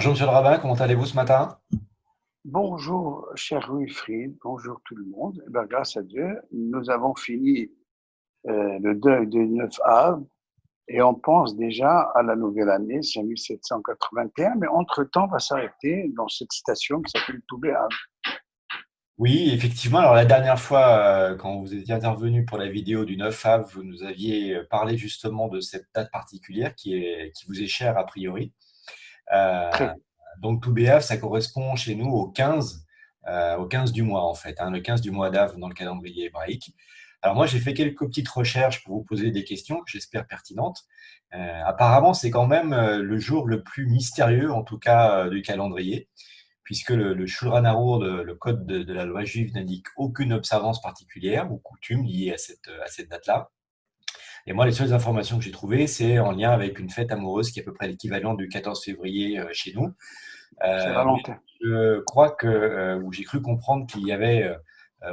Bonjour Monsieur le Rabbin, comment allez-vous ce matin? Bonjour, cher Wilfried, bonjour tout le monde. Eh bien, grâce à Dieu, nous avons fini le deuil de Neuf Av et on pense déjà à la nouvelle année, 5781, mais entre-temps, on va s'arrêter dans cette station qui s'appelle Toubé Av. Oui, effectivement. Alors la dernière fois, quand vous étiez intervenu pour la vidéo du 9 av, vous nous aviez parlé justement de cette date particulière qui vous est chère a priori. Euh, Très. donc tout Béaf, ça correspond chez nous au 15 du mois en fait, hein, le 15 du mois d'Av dans le calendrier hébraïque. Alors moi, j'ai fait quelques petites recherches pour vous poser des questions que j'espère pertinentes. Apparemment, c'est quand même le jour le plus mystérieux, en tout cas du calendrier, puisque le Shulchan Arour, le code de la loi juive, n'indique aucune observance particulière ou coutume liée à cette date-là. Et moi, les seules informations que j'ai trouvées, c'est en lien avec une fête amoureuse qui est à peu près l'équivalent du 14 février chez nous. C'est Mais Valentin. je crois ou j'ai cru comprendre qu'il y avait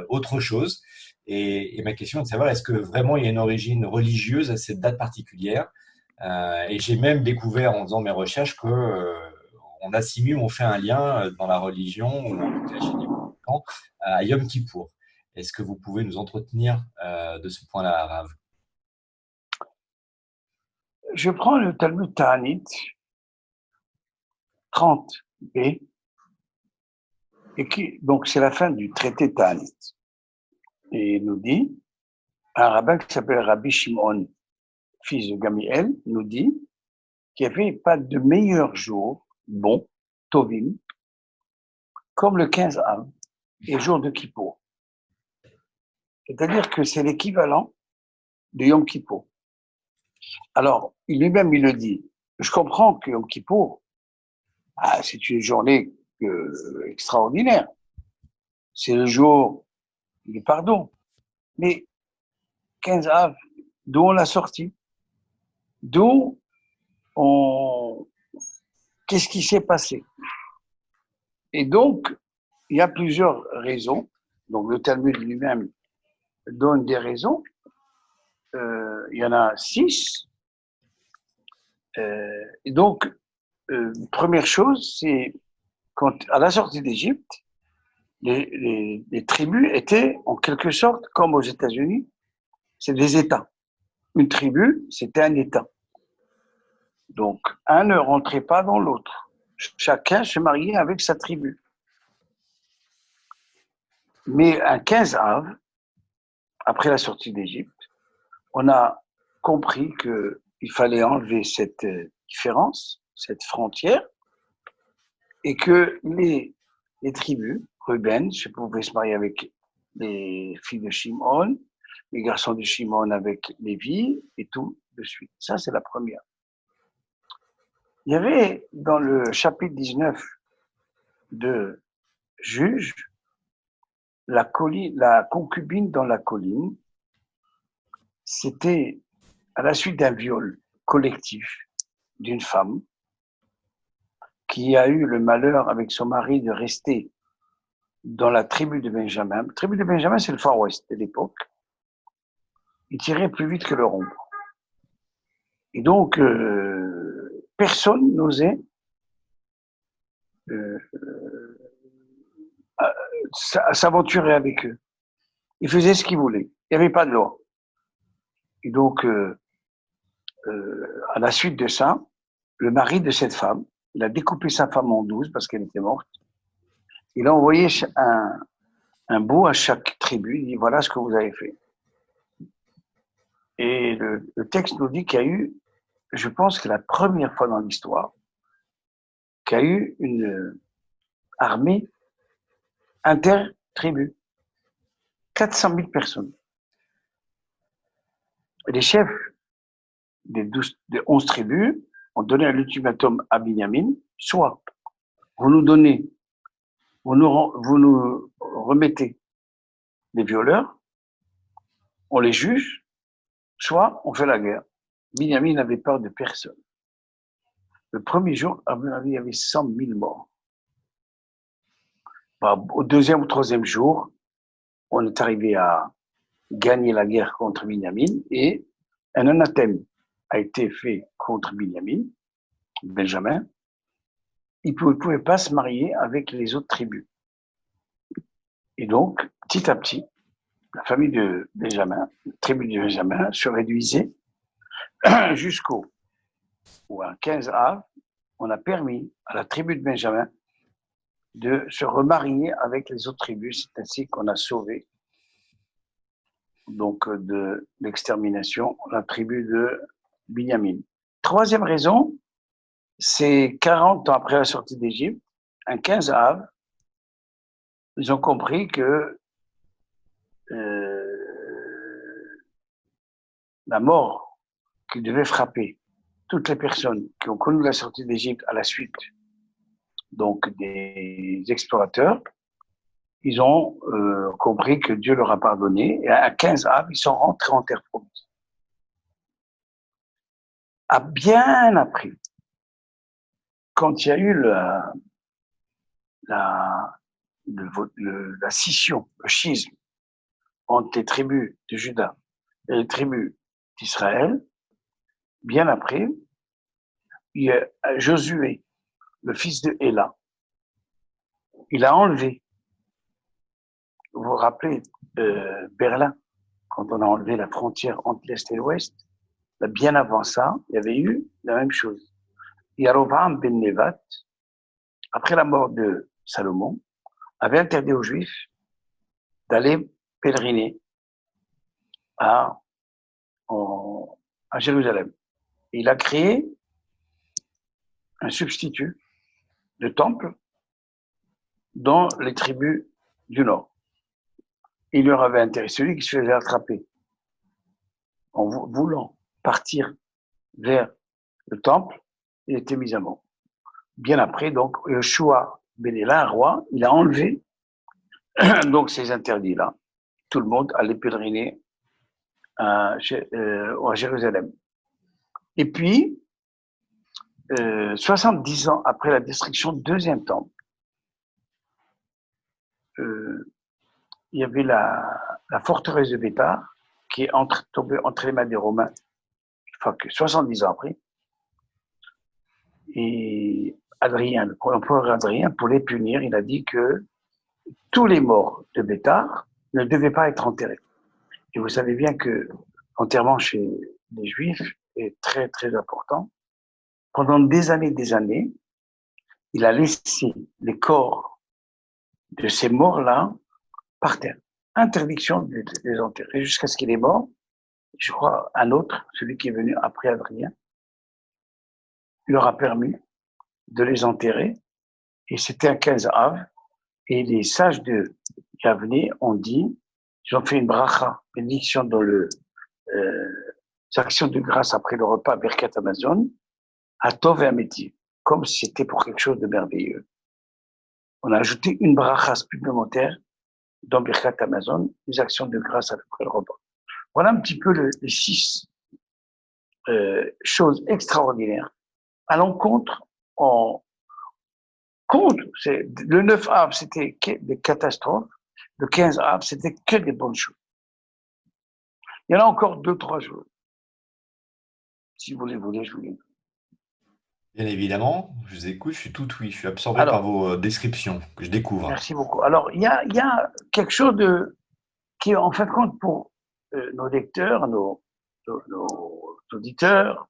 autre chose. Et ma question est de savoir, est-ce que vraiment il y a une origine religieuse à cette date particulière? Et j'ai même découvert en faisant mes recherches que on assimile, on fait un lien dans la religion, ou en tout cas chez les musulmans, à Yom Kippour. Est-ce que vous pouvez nous entretenir de ce point-là, Rav? Je prends le Talmud Ta'anit 30b, donc c'est la fin du traité Ta'anit. Et il nous dit, un rabbin qui s'appelle Rabbi Shimon, fils de Gamiel, nous dit qu'il n'y avait pas de meilleur jour, bon, Tovim, comme le 15 Av et jour de Kippour. C'est-à-dire que c'est l'équivalent de Yom Kippour. Alors, lui-même, il le dit. Je comprends que Yom Kippour, c'est une journée extraordinaire. C'est le jour du pardon. Mais 15 Av, d'où on l'a sorti? D'où on... Qu'est-ce qui s'est passé? Et donc, il y a plusieurs raisons. Donc, le Talmud lui-même donne des raisons. Il y en a 6. Et donc, première chose, c'est quand, à la sortie d'Égypte, les tribus étaient en quelque sorte, comme aux États-Unis, c'est des États. Une tribu, c'était un État. Donc, un ne rentrait pas dans l'autre. Chacun se mariait avec sa tribu. Mais un 15 Av, après la sortie d'Égypte, on a compris qu'il fallait enlever cette différence, cette frontière, et que les tribus, Ruben se pouvaient se marier avec les filles de Shimon, les garçons de Shimon avec Lévi, et tout de suite. Ça, c'est la première. Il y avait dans le chapitre 19 de Juge, la concubine dans la colline, c'était à la suite d'un viol collectif d'une femme qui a eu le malheur avec son mari de rester dans la tribu de Benjamin. La tribu de Benjamin, c'est le Far West de l'époque. Il tirait plus vite que le rompe. Et donc, personne n'osait euh, s'aventurer avec eux. Ils faisaient ce qu'ils voulaient. Il n'y avait pas de loi. Et donc, à la suite de ça, le mari de cette femme, il a découpé sa femme en 12 parce qu'elle était morte. Il a envoyé un bout à chaque tribu. Il dit voilà ce que vous avez fait. Et le texte nous dit qu'il y a eu, je pense que la première fois dans l'histoire, qu'il y a eu une armée inter-tribu. 400 000 personnes. Les chefs des 11 tribus ont donné un ultimatum à Binyamin, soit vous nous donnez, vous nous remettez les violeurs, on les juge, soit on fait la guerre. Binyamin n'avait peur de personne. Le premier jour, à mon avis, il y avait 100 000 morts. Au deuxième ou troisième jour, on est arrivé à gagner la guerre contre Binyamin et un anathème a été fait contre Benjamin, ils ne pouvaient pas se marier avec les autres tribus. Et donc, petit à petit, la famille de Benjamin, la tribu de Benjamin, se réduisait jusqu'au 15 Av. On a permis à la tribu de Benjamin de se remarier avec les autres tribus. C'est ainsi qu'on a sauvé donc de l'extermination la tribu de Binyamin. Troisième raison, c'est 40 ans après la sortie d'Égypte, un 15 Av, ils ont compris que la mort qui devait frapper toutes les personnes qui ont connu la sortie d'Égypte à la suite donc des explorateurs, ils ont compris que Dieu leur a pardonné, et à 15 Av, ils sont rentrés en terre promise. A bien appris, quand il y a eu la scission, le schisme entre les tribus de Juda et les tribus d'Israël, bien après, il y a Josué, le fils de Héla, il a enlevé, vous vous rappelez, Berlin, quand on a enlevé la frontière entre l'Est et l'Ouest, bien avant ça, il y avait eu la même chose. Yarovam ben Nevat, après la mort de Salomon, avait interdit aux Juifs d'aller pèleriner à Jérusalem. Et il a créé un substitut de temple dans les tribus du Nord. Il leur avait intéressé, celui qui se faisait attraper en voulant partir vers le temple, il était mis à mort. Bien après, donc, Yoshua ben Héla, roi, il a enlevé donc ces interdits-là. Tout le monde allait pèleriner à Jérusalem. Et puis, 70 ans après la destruction du deuxième temple, il y avait la forteresse de Béthar qui est tombée entre les mains des Romains, enfin, 70 ans après. Et Adrien, l'empereur Adrien, pour les punir, il a dit que tous les morts de Béthar ne devaient pas être enterrés. Et vous savez bien que l'enterrement chez les Juifs est très, très important. Pendant des années, il a laissé les corps de ces morts-là par terre. Interdiction de les enterrer jusqu'à ce qu'il est mort. Je crois un autre, celui qui est venu après Adrien, leur a permis de les enterrer. Et c'était un 15 Av. Et les sages de Yavne ont dit, ils ont fait une bracha, bénédiction dans les actions de grâce après le repas Birkat Amazon, à Tov et à Métis, comme si c'était pour quelque chose de merveilleux. On a ajouté une bracha supplémentaire dans Birkat Amazon, les actions de grâce après le repas. Voilà un petit peu les 6 choses extraordinaires à l'encontre, le 9 Av, c'était des catastrophes, le 15 Av, c'était que des bonnes choses. Il y en a encore 2, 3 choses. Si vous les voulez, je vous les donne. Bien évidemment, je vous écoute, je suis tout oui, je suis absorbé par Alors, vos descriptions que je découvre. merci beaucoup. Alors, il y a quelque chose qui, en fin de compte, pour nos lecteurs, nos auditeurs,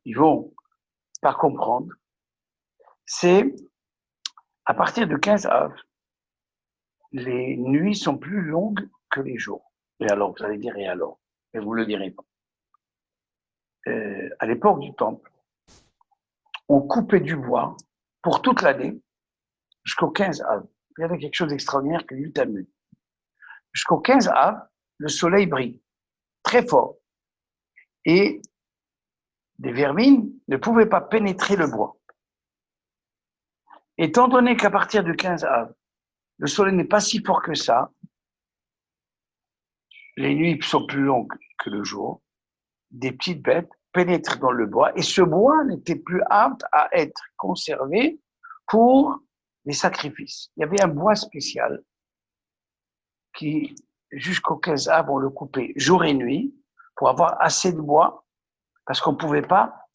ils vont pas comprendre. C'est à partir de 15 Av, les nuits sont plus longues que les jours. Et alors, vous allez dire, et alors? Mais vous ne le direz pas. À l'époque du temple, on coupait du bois pour toute l'année jusqu'au 15 Av. Il y avait quelque chose d'extraordinaire que dit Talmud. Jusqu'au 15 Av, le soleil brille très fort. Et des vermines ne pouvaient pas pénétrer le bois. Étant donné qu'à partir du 15 Av, le soleil n'est pas si fort que ça, les nuits sont plus longues que le jour, des petites bêtes pénètrent dans le bois et ce bois n'était plus apte à être conservé pour les sacrifices. Il y avait un bois spécial qui, jusqu'au 15 Av, on le coupait jour et nuit pour avoir assez de bois parce qu'on ne pouvait pas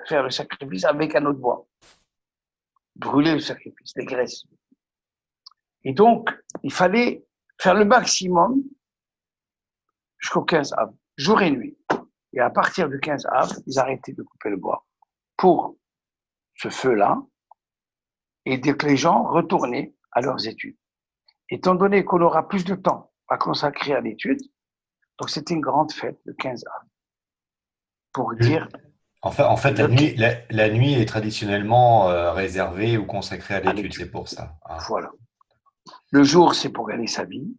faire le sacrifice avec un autre bois. Brûler le sacrifice, les graisses. Et donc, il fallait faire le maximum jusqu'au 15 av, jour et nuit. Et à partir du 15 av, ils arrêtaient de couper le bois pour ce feu-là, et dès que les gens retournaient à leurs études. Étant donné qu'on aura plus de temps à consacrer à l'étude, donc c'était une grande fête le 15 av, pour dire En fait, la le, nuit, la nuit est traditionnellement réservée ou consacrée à à l'étude, l'étude. c'est pour ça, hein. Voilà. Le jour, c'est pour gagner sa vie,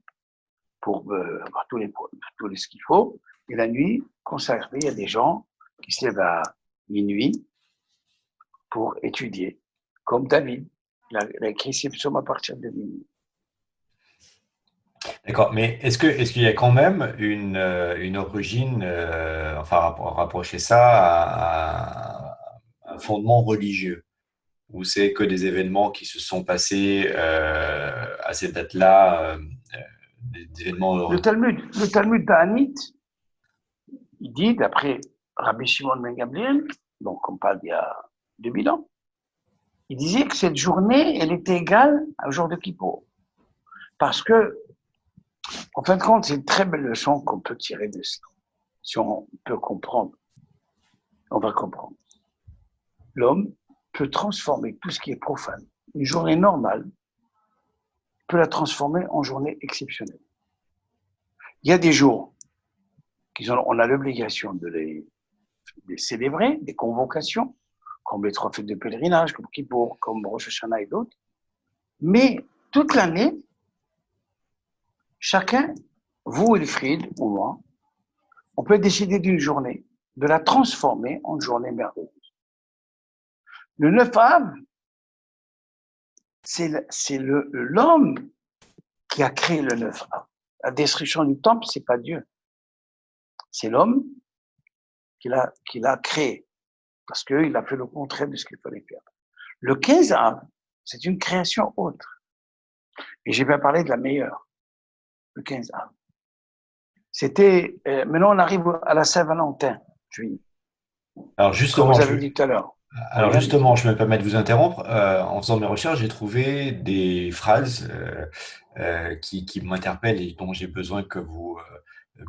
pour avoir tous les ce qu'il faut. Et la nuit, consacrée, il y a des gens qui se lèvent à minuit pour étudier, comme David. Il a écrit ses psaumes à partir de minuit. D'accord, mais est-ce qu'il y a quand même une origine, enfin rapprocher ça à un fondement religieux, ou c'est que des événements qui se sont passés à cette date-là, des événements heureux? Le Talmud d'Anit, il dit, d'après Rabbi Shimon ben Gamliel, donc on parle d'il y a 2000 ans, il disait que cette journée, elle était égale au jour de Kippour. Parce que, en fin de compte, c'est une très belle leçon qu'on peut tirer de cela. Si on peut comprendre, on va comprendre. L'homme peut transformer tout ce qui est profane. Une journée normale peut la transformer en journée exceptionnelle. Il y a des jours on a l'obligation de les célébrer, des convocations, comme les 3 fêtes de pèlerinage, comme Kippour, comme Rosh Hashanah et d'autres. Mais toute l'année, chacun, vous Wilfried ou moi, on peut décider d'une journée, de la transformer en journée merveilleuse. Le 9 av, c'est l'homme qui a créé le 9 av. La destruction du temple, c'est pas Dieu. C'est l'homme qui l'a créé. Parce qu'il a fait le contraire de ce qu'il fallait faire. Le 15 av, c'est une création autre. Et j'ai bien parlé de la meilleure. Le 15 av. Maintenant on arrive à la Saint-Valentin, juillet. Alors Comme justement, vous je, avez dit tout à l'heure. alors Oui, justement, allez-y. je me permets de vous interrompre. En faisant mes recherches, j'ai trouvé des phrases qui m'interpellent et dont j'ai besoin que vous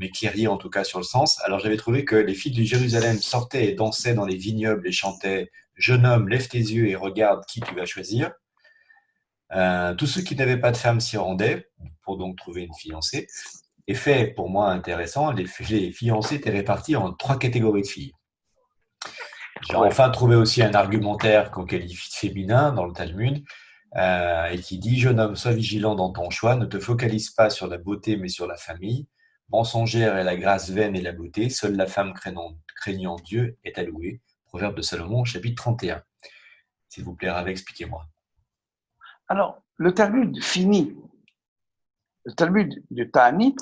m'éclairiez en tout cas sur le sens. Alors j'avais trouvé que les filles de Jérusalem sortaient et dansaient dans les vignobles et chantaient «Jeune homme, lève tes yeux et regarde qui tu vas choisir». Tous ceux qui n'avaient pas de femme s'y rendaient pour donc trouver une fiancée. Et fait pour moi intéressant, les fiancés étaient répartis en 3 catégories de filles. J'ai Ouais. enfin trouvé aussi un argumentaire qu'on qualifie de féminin dans le Talmud et qui dit: Jeune homme, sois vigilant dans ton choix, ne te focalise pas sur la beauté mais sur la famille. Mensongère est la grâce vaine et la beauté, seule la femme craignant Dieu est à louer. Proverbe de Salomon, chapitre 31. S'il vous plaît, Rav, expliquez-moi. Alors, le Talmud finit, le Talmud de Ta'anit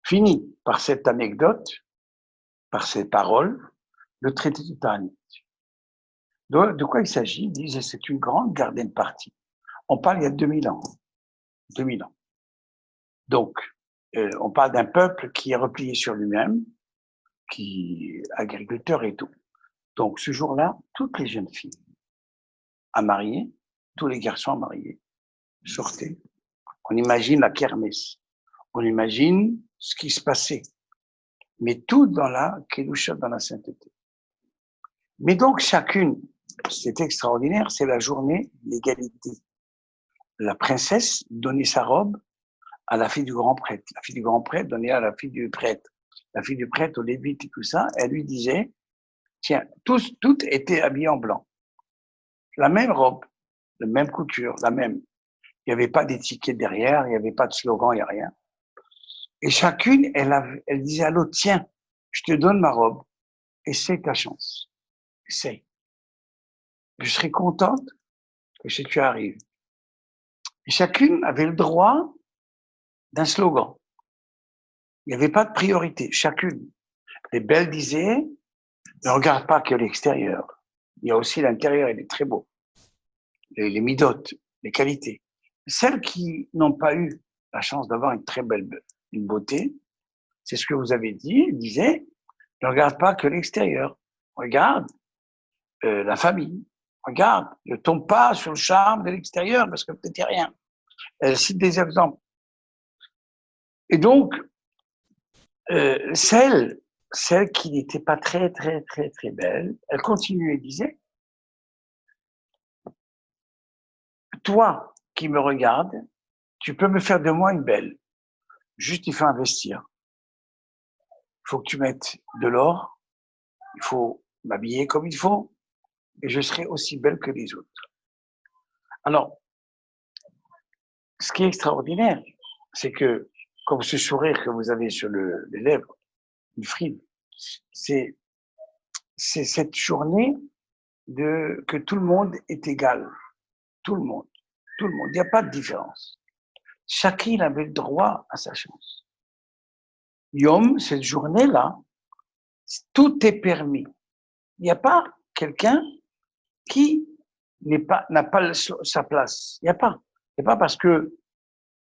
finit par cette anecdote, par ces paroles, le traité de Ta'anit. De quoi il s'agit? Ils disent que c'est une grande garden party. On parle il y a 2000 ans. 2000 ans. Donc, on parle d'un peuple qui est replié sur lui-même, qui est agriculteur et tout. Donc, ce jour-là, toutes les jeunes filles à marier, tous les garçons à marier, sortaient. On imagine la kermesse. On imagine ce qui se passait. Mais tout dans la kedusha, dans la sainteté. Mais donc, chacune, c'est extraordinaire, c'est la journée d'égalité. La princesse donnait sa robe à la fille du grand prêtre. La fille du grand prêtre donnait à la fille du prêtre. La fille du prêtre, au lévite et tout ça, elle lui disait, tiens, toutes étaient habillées en blanc. La même robe, la même couture, la même. Il n'y avait pas d'étiquette derrière, il n'y avait pas de slogan, il n'y a rien. Et chacune, elle disait à l'autre, tiens, je te donne ma robe, essaye ta chance. Essaye. Je serai contente que si tu arrives. Et chacune avait le droit d'un slogan. Il n'y avait pas de priorité, chacune. Les belles disaient, ne regarde pas que l'extérieur. Il y a aussi l'intérieur, il est très beau. Les midotes, les qualités. Celles qui n'ont pas eu la chance d'avoir une très belle, une beauté, c'est ce que vous avez dit, disaient, ne regarde pas que l'extérieur. Regarde la famille. Regarde, ne tombe pas sur le charme de l'extérieur parce que peut-être il n'y a rien. Elle cite des exemples. Et donc, celle qui n'était pas très, très, très, très belle, elle continue et disait, toi qui me regardes, tu peux me faire de moi une belle. Juste, il faut investir. Il faut que tu mettes de l'or, il faut m'habiller comme il faut, et je serai aussi belle que les autres. Alors, ce qui est extraordinaire, c'est que, comme ce sourire que vous avez sur les lèvres, une frime, c'est cette journée que tout le monde est égal. Tout le monde. Tout le monde. Il n'y a pas de différence. Chacun avait le droit à sa chance. Yom, cette journée-là, tout est permis. Il n'y a pas quelqu'un qui n'a pas sa place. Il n'y a pas. C'est pas parce que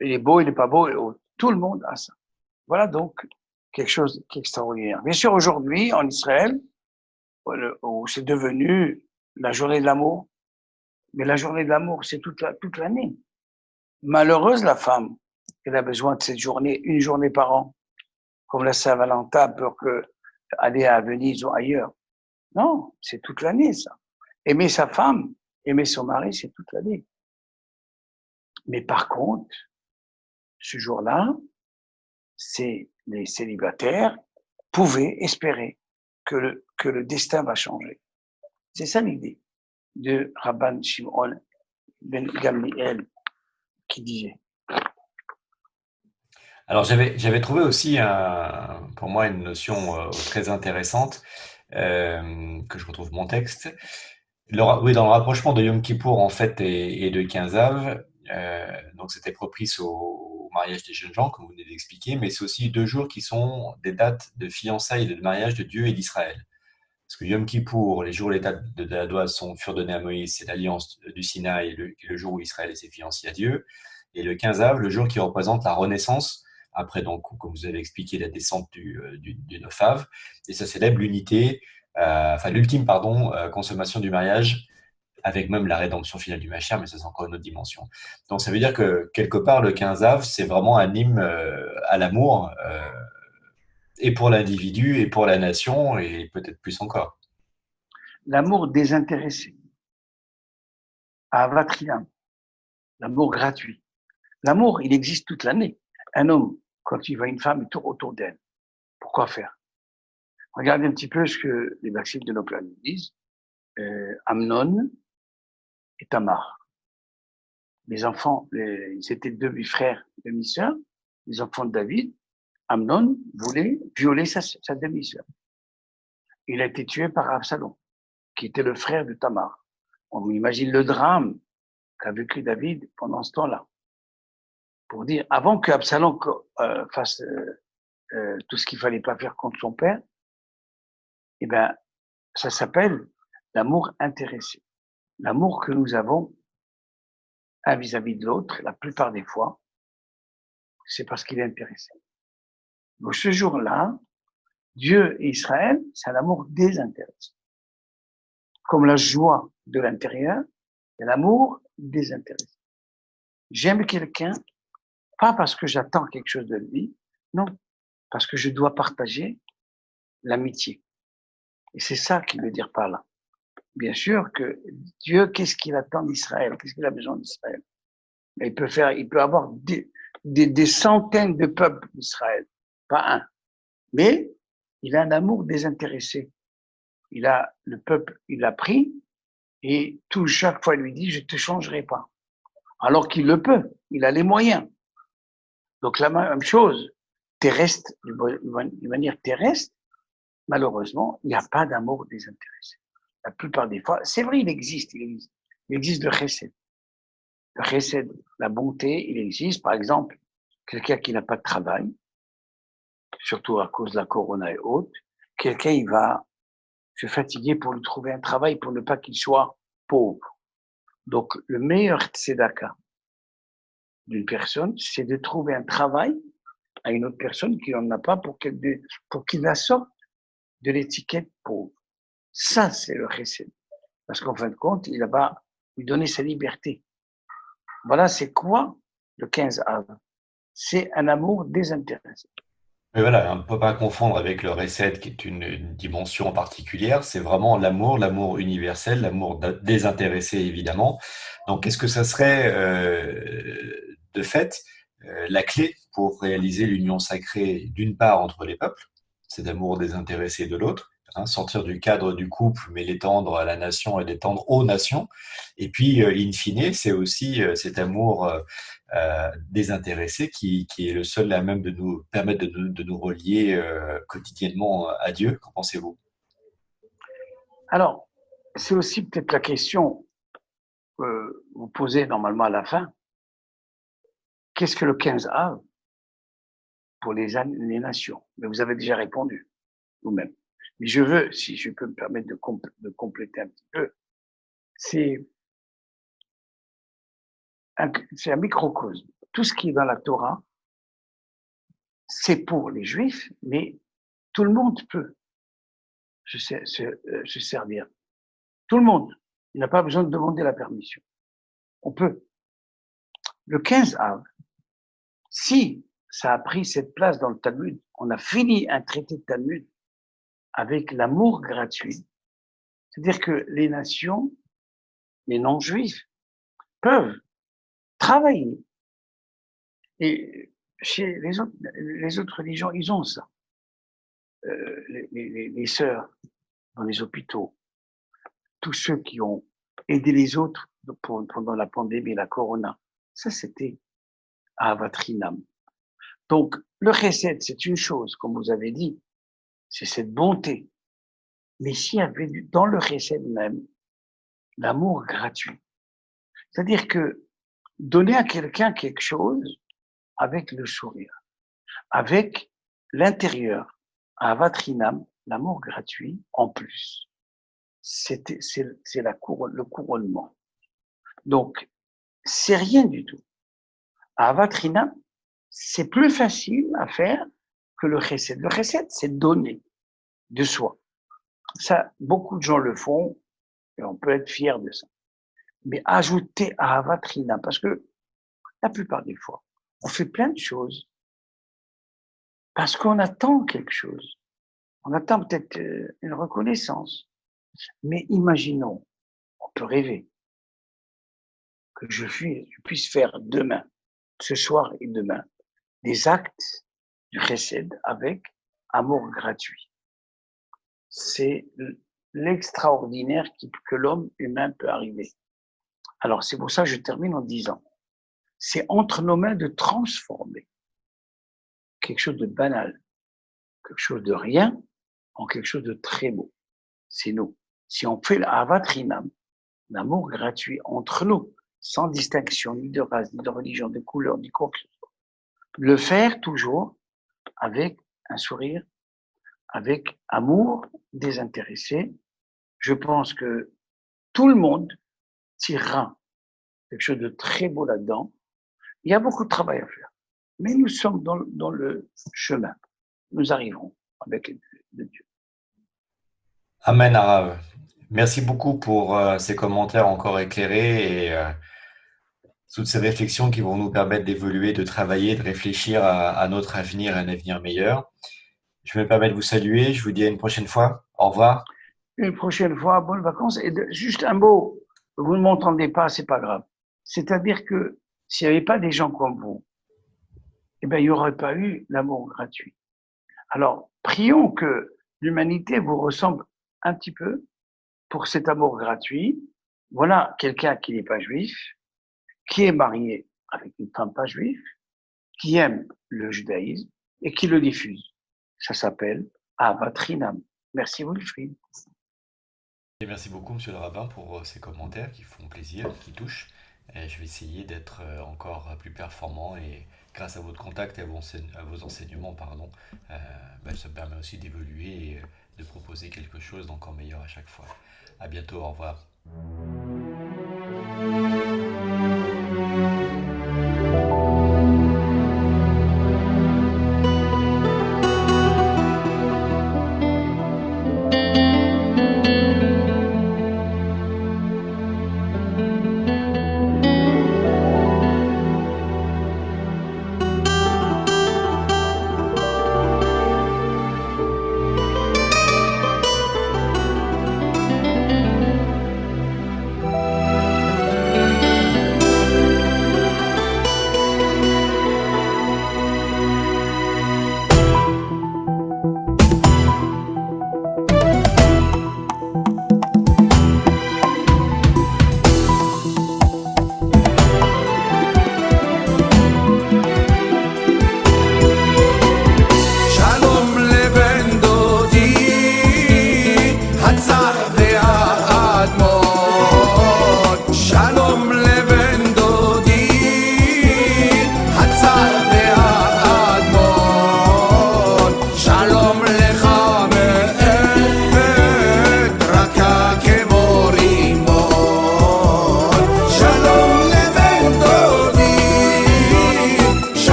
il est beau, il n'est pas beau. Tout le monde a ça. Voilà donc quelque chose qui est extraordinaire. Bien sûr, aujourd'hui, en Israël, où c'est devenu la journée de l'amour, mais la journée de l'amour, c'est toute l'année. Malheureuse la femme, elle a besoin de cette journée, une journée par an, comme la Saint-Valentin pour aller à Venise ou ailleurs. Non, c'est toute l'année ça. Aimer sa femme, aimer son mari, c'est toute l'année. Mais par contre, ce jour-là, c'est les célibataires pouvaient espérer que le destin va changer. C'est ça l'idée de Rabban Shimon ben Gamliel qui disait. Alors j'avais trouvé aussi pour moi une notion très intéressante que je retrouve mon texte. Oui, dans le rapprochement de Yom Kippour en fait et de 15 Av, donc c'était propice au mariage des jeunes gens, comme vous venez d'expliquer, mais c'est aussi 2 jours qui sont des dates de fiançailles et de mariage de Dieu et d'Israël. Parce que Yom Kippour, les jours où les dates de la loi furent données à Moïse, c'est l'alliance du Sinaï, le jour où Israël s'est fiancé à Dieu, et le 15 Av, le jour qui représente la renaissance, après donc, comme vous avez expliqué, la descente du 9 Av, et ça célèbre l'unité, l'ultime, consommation du mariage, avec même la rédemption finale du Mashiach, mais ça c'est encore une autre dimension. Donc ça veut dire que quelque part le 15 Av, c'est vraiment un hymne à l'amour, et pour l'individu, et pour la nation, et peut-être plus encore. L'amour désintéressé, Ahavat Chinam, l'amour gratuit. L'amour, il existe toute l'année. Un homme, quand il voit une femme, il tourne autour d'elle. Pourquoi faire? Regardez un petit peu ce que les maximes de nos planètes disent. Amnon et Tamar. Les enfants, ils étaient 2 frères, demi-sœurs, les enfants de David. Amnon voulait violer sa demi-sœur. Il a été tué par Absalom, qui était le frère de Tamar. On imagine le drame qu'a vécu David pendant ce temps-là. Pour dire, avant que Absalom fasse tout ce qu'il fallait pas faire contre son père, eh ben, ça s'appelle l'amour intéressé. L'amour que nous avons un vis-à-vis de l'autre, la plupart des fois, c'est parce qu'il est intéressé. Donc ce jour-là, Dieu et Israël, c'est un amour désintéressé. Comme la joie de l'intérieur, c'est l'amour désintéressé. J'aime quelqu'un, pas parce que j'attends quelque chose de lui, non, parce que je dois partager l'amitié. Et c'est ça qu'il veut dire par là. Bien sûr que Dieu, qu'est-ce qu'il attend d'Israël? Qu'est-ce qu'il a besoin d'Israël? Il peut avoir des centaines de peuples d'Israël, pas un. Mais il a un amour désintéressé. Le peuple, il l'a pris et chaque fois il lui dit, je te changerai pas. Alors qu'il le peut, il a les moyens. Donc la même chose, terrestre, de manière terrestre, malheureusement, il n'y a pas d'amour désintéressé. La plupart des fois, c'est vrai, il existe le chesed. Le chesed, la bonté, il existe. Par exemple, quelqu'un qui n'a pas de travail, surtout à cause de la corona et autres, quelqu'un, il va se fatiguer pour lui trouver un travail pour ne pas qu'il soit pauvre. Donc, le meilleur tzedaka d'une personne, c'est de trouver un travail à une autre personne qui n'en a pas pour qu'il la sorte de l'étiquette pauvre. Ça, c'est le chesed. Parce qu'en fin de compte, il va lui donner sa liberté. Voilà, c'est quoi le 15 Av? C'est un amour désintéressé. Mais voilà, on ne peut pas confondre avec le recette qui est une dimension particulière. C'est vraiment l'amour, l'amour universel, l'amour désintéressé évidemment. Donc, est-ce que ça serait de fait la clé pour réaliser l'union sacrée d'une part entre les peuples, c'est d'amour désintéressé de l'autre, hein, sortir du cadre du couple, mais l'étendre à la nation et l'étendre aux nations. Et puis, in fine, c'est aussi cet amour désintéressé qui est le seul à même de nous permettre de nous relier quotidiennement à Dieu. Qu'en pensez-vous? Alors, c'est aussi peut-être la question que vous posez normalement à la fin. Qu'est-ce que le 15 Av pour les nations? Mais vous avez déjà répondu vous-même. Mais je veux, si je peux me permettre de compléter un petit peu, c'est un microcosme. Tout ce qui est dans la Torah, c'est pour les Juifs, mais tout le monde peut se servir. Tout le monde. Il n'a pas besoin de demander la permission. On peut. Le 15 Av, si ça a pris cette place dans le Talmud, on a fini un traité de Talmud avec l'amour gratuit. C'est-à-dire que les nations, les non-juifs, peuvent travailler. Et chez les autres religions, ils ont ça. Les sœurs dans les hôpitaux, tous ceux qui ont aidé les autres pendant la pandémie, la corona, ça c'était Avatrinam. Donc, le chesed, c'est une chose, comme vous avez dit, c'est cette bonté. Mais s'il y avait dans le chesed même l'amour gratuit, c'est-à-dire que donner à quelqu'un quelque chose avec le sourire, avec l'intérieur, Avatrinam, l'amour gratuit en plus. C'est le couronnement. Donc, c'est rien du tout. Avatrinam, c'est plus facile à faire que le chesed. Le chesed, c'est donner de soi. Ça, beaucoup de gens le font et on peut être fier de ça. Mais ajouter Avatrinam, parce que la plupart des fois, on fait plein de choses parce qu'on attend quelque chose. On attend peut-être une reconnaissance. Mais imaginons, on peut rêver que je puisse faire demain, ce soir et demain, des actes du chesed avec amour gratuit. C'est l'extraordinaire que l'homme humain peut arriver. Alors c'est pour ça que je termine en disant, c'est entre nos mains de transformer quelque chose de banal, quelque chose de rien, en quelque chose de très beau. C'est nous. Si on fait l'avatrinam, l'amour gratuit entre nous, sans distinction ni de race, ni de religion, de couleur, ni quoi que ce soit, le faire toujours avec un sourire, avec amour désintéressé, je pense que tout le monde tirera quelque chose de très beau là-dedans. Il y a beaucoup de travail à faire, mais nous sommes dans le chemin. Nous arriverons avec l'aide de Dieu. Amen, Arav. Merci beaucoup pour ces commentaires encore éclairés et toutes ces réflexions qui vont nous permettre d'évoluer, de travailler, de réfléchir à notre avenir, un avenir meilleur. Je me permets de vous saluer. Je vous dis à une prochaine fois. Au revoir. Une prochaine fois, bonnes vacances. Et juste un mot, vous ne m'entendez pas, c'est pas grave. C'est-à-dire que s'il n'y avait pas des gens comme vous, eh ben, il n'y aurait pas eu l'amour gratuit. Alors, prions que l'humanité vous ressemble un petit peu pour cet amour gratuit. Voilà quelqu'un qui n'est pas juif, qui est marié avec une femme pas juive, qui aime le judaïsme et qui le diffuse. Ça s'appelle Avatrinam. Merci Wilfried. Et merci beaucoup, monsieur le rabbin, pour ces commentaires qui font plaisir, qui touchent. Et je vais essayer d'être encore plus performant et grâce à votre contact et à vos enseignements, pardon, ça me permet aussi d'évoluer et de proposer quelque chose d'encore meilleur à chaque fois. À bientôt, au revoir.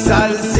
Sale